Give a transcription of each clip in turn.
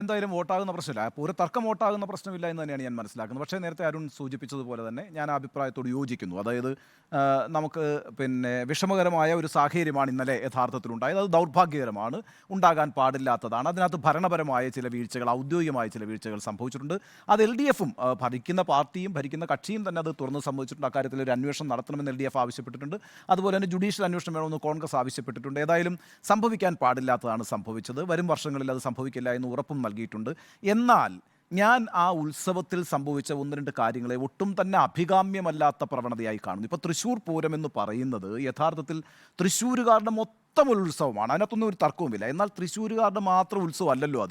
എന്തായാലും വോട്ടാകുന്ന പ്രശ്നമില്ല, പൂരത്തർക്കം വോട്ടാകുന്ന പ്രശ്നമില്ല എന്ന് തന്നെയാണ് ഞാൻ മനസ്സിലാക്കുന്നത്. പക്ഷേ നേരത്തെ അരുൺ സൂചിപ്പിച്ചതുപോലെ തന്നെ ഞാൻ ആ അഭിപ്രായത്തോട് യോജിക്കുന്നു. അതായത് നമുക്ക് വിഷമകരമായ ഒരു സാഹചര്യമാണ് ഇന്നലെ യഥാർത്ഥത്തിലുണ്ടായത്. അത് ദൗർഭാഗ്യകരമാണ്, ഉണ്ടാകാൻ പാടില്ലാത്തതാണ്. അതിനകത്ത് ഭരണപരമായ ചില വീഴ്ചകൾ, ഔദ്യോഗികമായ ചില വീഴ്ചകൾ സംഭവിച്ചിട്ടുണ്ട്. അത് LDFും ഭരിക്കുന്ന പാർട്ടിയും ഭരിക്കുന്ന കക്ഷിയും തന്നെ അത് തുറന്ന് സമ്മതിച്ചിട്ടുണ്ട്. അക്കാര്യത്തിൽ ഒരു അന്വേഷണം നടത്തണമെന്ന് LDF ആവശ്യപ്പെട്ടിട്ടുണ്ട്. അതുപോലെ തന്നെ ജുഡീഷ്യൽ അന്വേഷണം വേണമെന്ന് കോൺഗ്രസ് ആവശ്യപ്പെട്ടിട്ടുണ്ട്. ഏതായാലും സംഭവിക്കാൻ പാടില്ലാത്തതാണ് സംഭവിച്ചത്. വരും വർഷങ്ങളിൽ അത് സംഭവിക്കില്ല എന്ന് ഉറപ്പും നൽകിയിട്ടുണ്ട്. എന്നാൽ ഞാൻ ആ ഉത്സവത്തിൽ സംഭവിച്ച ഒന്ന് രണ്ട് കാര്യങ്ങളെ ഒട്ടും തന്നെ അഭികാമ്യമല്ലാത്ത പ്രവണതയായി കാണുന്നു. ഇപ്പോൾ തൃശ്ശൂർ പൂരം എന്ന് പറയുന്നത് യഥാർത്ഥത്തിൽ തൃശ്ശൂരുകാരുടെ ഒരു ഉത്സവമാണ്, അതിനകത്തൊന്നും ഒരു തർക്കവുമില്ല. എന്നാൽ തൃശ്ശൂരുകാരുടെ മാത്രം ഉത്സവം അല്ലല്ലോ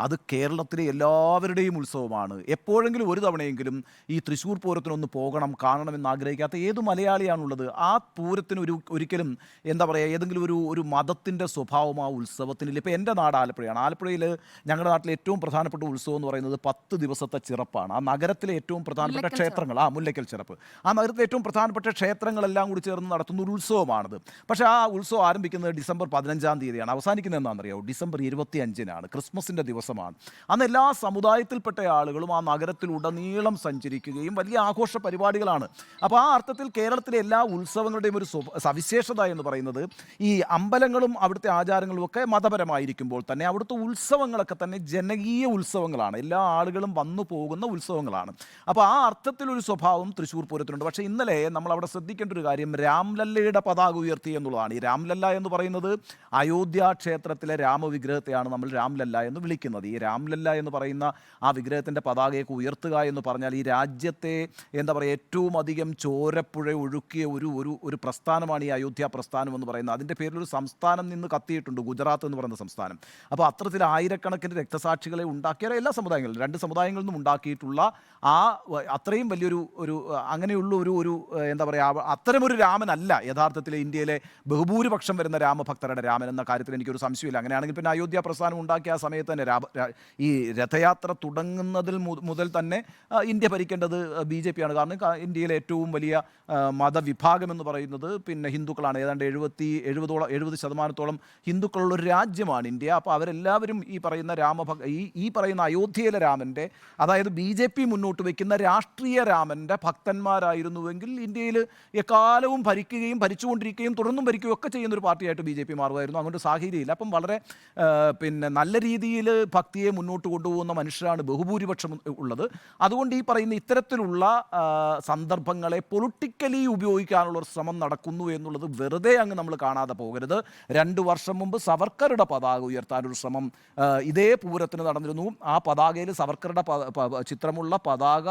അത് കേരളത്തിലെ എല്ലാവരുടെയും ഉത്സവമാണ്. എപ്പോഴെങ്കിലും ഒരു തവണയെങ്കിലും ഈ തൃശ്ശൂർ പൂരത്തിനൊന്ന് പോകണം, കാണണമെന്ന് ആഗ്രഹിക്കാത്ത ഏത് മലയാളിയാണുള്ളത്? ആ പൂരത്തിന് ഒരിക്കലും എന്താ പറയുക, ഏതെങ്കിലും ഒരു മതത്തിൻ്റെ സ്വഭാവം ആ ഉത്സവത്തിനില്ല. ഇപ്പോൾ എൻ്റെ നാട് ആലപ്പുഴയാണ്. ആലപ്പുഴയിൽ ഞങ്ങളുടെ നാട്ടിലെ ഏറ്റവും പ്രധാനപ്പെട്ട ഉത്സവം എന്ന് പറയുന്നത് 10 ദിവസത്തെ ചിറപ്പാണ്. ആ നഗരത്തിലെ ഏറ്റവും പ്രധാനപ്പെട്ട ക്ഷേത്രങ്ങൾ, മുല്ലയ്ക്കൽ ചിറപ്പ്, ആ നഗരത്തിലെ ഏറ്റവും പ്രധാനപ്പെട്ട ക്ഷേത്രങ്ങളെല്ലാം കൂടി ചേർന്ന് നടത്തുന്ന ഒരു ഉത്സവമാണിത്. പക്ഷേ ആ ഉത്സവം ആരംഭിക്കുന്നത് ഡിസംബർ 15-ാം തീയതിയാണ്. അവസാനിക്കുന്നത് എന്താണെന്നറിയാമോ? ഡിസംബർ 25-നാണ്, ക്രിസ്മസിൻ്റെ ദിവസമാണ്. അന്ന് എല്ലാ സമുദായത്തിൽപ്പെട്ട ആളുകളും ആ നഗരത്തിലുടനീളം സഞ്ചരിക്കുകയും വലിയ ആഘോഷ പരിപാടികളാണ്. അപ്പോൾ ആ അർത്ഥത്തിൽ കേരളത്തിലെ എല്ലാ ഉത്സവങ്ങളുടെയും ഒരു സവിശേഷത എന്ന് പറയുന്നത് ഈ അമ്പലങ്ങളും അവിടുത്തെ ആചാരങ്ങളും ഒക്കെ മതപരമായിരിക്കുമ്പോൾ തന്നെ അവിടുത്തെ ഉത്സവങ്ങളൊക്കെ തന്നെ ജനകീയ ഉത്സവങ്ങളാണ്. എല്ലാ ആളുകളും വന്നു പോകുന്ന ഉത്സവങ്ങളാണ്. അപ്പോൾ ആ അർത്ഥത്തിലൊരു സ്വഭാവം തൃശ്ശൂർ പൂരത്തിനുണ്ട്. പക്ഷേ ഇന്നലെ നമ്മൾ അവിടെ ശ്രദ്ധിക്കേണ്ട ഒരു കാര്യം രാംലല്ലയുടെ പതാക ഉയർത്തി എന്നുള്ളതാണ്. ഈ രാംലല്ല എന്ന് പറയുന്നത് അയോധ്യ ക്ഷേത്രത്തിലെ രാമവിഗ്രഹത്തെയാണ് നമ്മൾ രാംലല്ല എന്ന് വിളിക്കുന്നത്. ഈ രാംലല്ല എന്ന് പറയുന്ന ആ വിഗ്രഹത്തിൻ്റെ പതാകയൊക്കെ ഉയർത്തുക എന്ന് പറഞ്ഞാൽ ഈ രാജ്യത്തെ എന്താ പറയുക ഏറ്റവും അധികം ചോരപ്പുഴ ഒഴുക്കിയ ഒരു പ്രസ്ഥാനമാണ് ഈ അയോധ്യ പ്രസ്ഥാനം എന്ന് പറയുന്നത്. അതിൻ്റെ പേരിലൊരു സംസ്ഥാനം നിന്ന് കത്തിയിട്ടുണ്ട്, ഗുജറാത്ത് എന്ന് പറയുന്ന സംസ്ഥാനം. അപ്പോൾ അത്തരത്തിൽ ആയിരക്കണക്കിന് രക്തസാക്ഷികളെ ഉണ്ടാക്കിയ എല്ലാ സമുദായങ്ങളും, 2 സമുദായങ്ങളിൽ നിന്നും ഉണ്ടാക്കിയിട്ടുള്ള അത്രയും വലിയൊരു അങ്ങനെയുള്ള ഒരു എന്താ പറയുക, അത്തരമൊരു രാമനല്ല യഥാർത്ഥത്തിൽ ഇന്ത്യയിലെ ബഹുഭൂരിപക്ഷം വരുന്ന രാമഭക്തരുടെ രാമൻ എന്ന കാര്യത്തിൽ എനിക്കൊരു സംശയമില്ല. അങ്ങനെയാണെങ്കിൽ പിന്നെ അയോധ്യ പ്രസ്ഥാനം ഉണ്ടാക്കിയ ആ സമയത്ത് തന്നെ ഈ രഥയാത്ര തുടങ്ങുന്നതിൽ മുതൽ തന്നെ ഇന്ത്യ ഭരിക്കേണ്ടത് BJP ആണ്. കാരണം ഇന്ത്യയിലെ ഏറ്റവും വലിയ മതവിഭാഗം എന്ന് പറയുന്നത് പിന്നെ ഹിന്ദുക്കളാണ്. ഏതാണ്ട് 70% ഹിന്ദുക്കളുള്ളൊരു രാജ്യമാണ് ഇന്ത്യ. അപ്പോൾ അവരെല്ലാവരും ഈ പറയുന്ന ഈ പറയുന്ന അയോധ്യയിലെ രാമൻ്റെ, അതായത് BJP മുന്നോട്ട് വയ്ക്കുന്ന രാഷ്ട്രീയ രാമൻ്റെ ഭക്തന്മാരായിരുന്നുവെങ്കിൽ ഇന്ത്യയിൽ എക്കാലവും ഭരിക്കുകയും ഭരിച്ചുകൊണ്ടിരിക്കുകയും തുടർന്നും ഭരിക്കുകയും ഒക്കെ ചെയ്യുന്നൊരു പാർട്ടിയായിട്ട് BJP മാറുമായിരുന്നു. അങ്ങോട്ട് സാഹചര്യമില്ല. അപ്പം വളരെ നല്ല രീതിയിൽ ഭക്തിയെ മുന്നോട്ട് കൊണ്ടുപോകുന്ന മനുഷ്യരാണ് ബഹുഭൂരിപക്ഷം ഉള്ളത്. അതുകൊണ്ട് ഈ പറയുന്ന ഇത്തരത്തിലുള്ള സന്ദർഭങ്ങളെ പൊളിറ്റിക്കലി ഉപയോഗിക്കാനുള്ള ഒരു ശ്രമം നടക്കുന്നു എന്നുള്ളത് വെറുതെ അങ്ങ് നമ്മൾ കാണാതെ പോകരുത്. 2 വർഷം മുമ്പ് സവർക്കറുടെ പതാക ഉയർത്താനൊരു ശ്രമം ഇതേ പൂരത്തിന് നടന്നിരുന്നു. ആ പതാകയിൽ സവർക്കറുടെ ചിത്രമുള്ള പതാക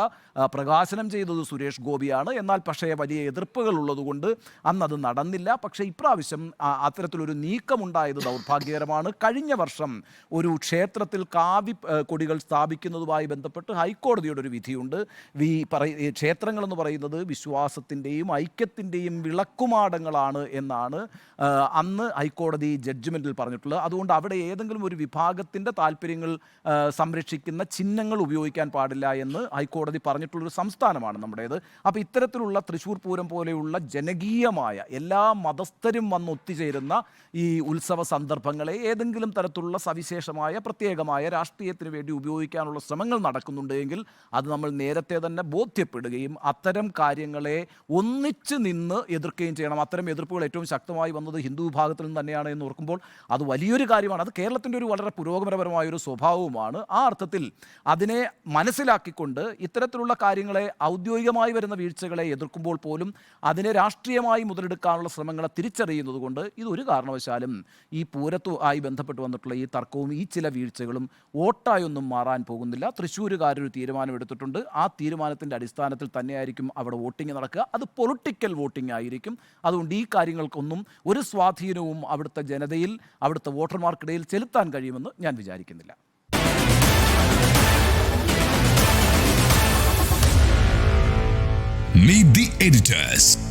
പ്രകാശനം ചെയ്തത് സുരേഷ് ഗോപിയാണ്. എന്നാൽ പക്ഷേ വലിയ എതിർപ്പുകൾ ഉള്ളതുകൊണ്ട് അന്നത് നടന്നില്ല. പക്ഷേ ഇപ്രാവശ്യം അത്തരത്തിലൊരു നീക്കമുണ്ടായത് ദൗർഭാഗ്യകരമാണ്. കഴിഞ്ഞ വർഷം ഒരു ക്ഷേത്രത്തിൽ കാവി കൊടികൾ സ്ഥാപിക്കുന്നതുമായി ബന്ധപ്പെട്ട് ഹൈക്കോടതിയുടെ ഒരു വിധിയുണ്ട്. ക്ഷേത്രങ്ങളെന്ന് പറയുന്നത് വിശ്വാസത്തിൻ്റെയും ഐക്യത്തിൻ്റെയും വിളക്കുമാടങ്ങളാണ് എന്നാണ് അന്ന് ഹൈക്കോടതി ജഡ്ജ്മെൻറ്റിൽ പറഞ്ഞിട്ടുള്ളത്. അതുകൊണ്ട് അവിടെ ഏതെങ്കിലും ഒരു വിഭാഗത്തിൻ്റെ താല്പര്യങ്ങൾ സംരക്ഷിക്കുന്ന ചിഹ്നങ്ങൾ ഉപയോഗിക്കാൻ പാടില്ല എന്ന് ഹൈക്കോടതി പറഞ്ഞിട്ടുള്ളൊരു സംസ്ഥാനമാണ് നമ്മുടേത്. അപ്പോൾ ഇത്തരത്തിലുള്ള തൃശ്ശൂർ പൂരം പോലെയുള്ള ജനകീയമായ എല്ലാ മതസ്ഥരും വന്ന് ഒത്തുചേരുന്ന ഈ ഉത്സവ സന്ദർഭങ്ങളെ ഏതെങ്കിലും തരത്തിലുള്ള സവിശേഷമായ പ്രത്യേകമായ രാഷ്ട്രീയത്തിന് വേണ്ടി ഉപയോഗിക്കാനുള്ള ശ്രമങ്ങൾ നടക്കുന്നുണ്ടെങ്കിൽ അത് നമ്മൾ നേരത്തെ തന്നെ ബോധ്യപ്പെടുകയും അത്തരം കാര്യങ്ങളെ ഒന്നിച്ച് നിന്ന് എതിർക്കുകയും ചെയ്യണം. അത്തരം എതിർപ്പുകൾ ഏറ്റവും ശക്തമായി വന്നത് ഹിന്ദു വിഭാഗത്തിൽ നിന്ന് തന്നെയാണ് എന്ന് ഓർക്കുമ്പോൾ അത് വലിയൊരു കാര്യമാണ്. അത് കേരളത്തിൻ്റെ ഒരു വളരെ പുരോഗമനപരമായൊരു സ്വഭാവവുമാണ്. ആ അർത്ഥത്തിൽ അതിനെ മനസ്സിലാക്കിക്കൊണ്ട് ഇത്തരത്തിലുള്ള കാര്യങ്ങളെ, ഔദ്യോഗികമായി വരുന്ന വീഴ്ചകളെ എതിർക്കുമ്പോൾ പോലും അതിനെ രാഷ്ട്രീയമായി മുതലെടുക്കാനുള്ള ശ്രമങ്ങളെ തിരിച്ചറിയുന്നത് കൊണ്ട് ഇതൊരു കാരണവശാലും ഈ പൂരത്തുമായി ബന്ധപ്പെട്ട് വന്നിട്ടുള്ള ഈ തർക്കവും ഈ ചില വീഴ്ചകളും വോട്ടായൊന്നും മാറാൻ പോകുന്നില്ല. തൃശ്ശൂരുകാരൊരു തീരുമാനമെടുത്തിട്ടുണ്ട്. ആ തീരുമാനത്തിൻ്റെ അടിസ്ഥാനത്തിൽ തന്നെയായിരിക്കും അവിടെ വോട്ടിംഗ് നടക്കുക. അത് പൊളിറ്റിക്കൽ വോട്ടിംഗ് ആയിരിക്കും. അതുകൊണ്ട് ഈ കാര്യങ്ങൾക്കൊന്നും ഒരു സ്വാധീനവും അവിടുത്തെ ജനതയിൽ, അവിടുത്തെ വോട്ടർമാർക്കിടയിൽ ചെലുത്താൻ കഴിയുമെന്ന് ഞാൻ വിചാരിക്കുന്നില്ല. Meet the editors.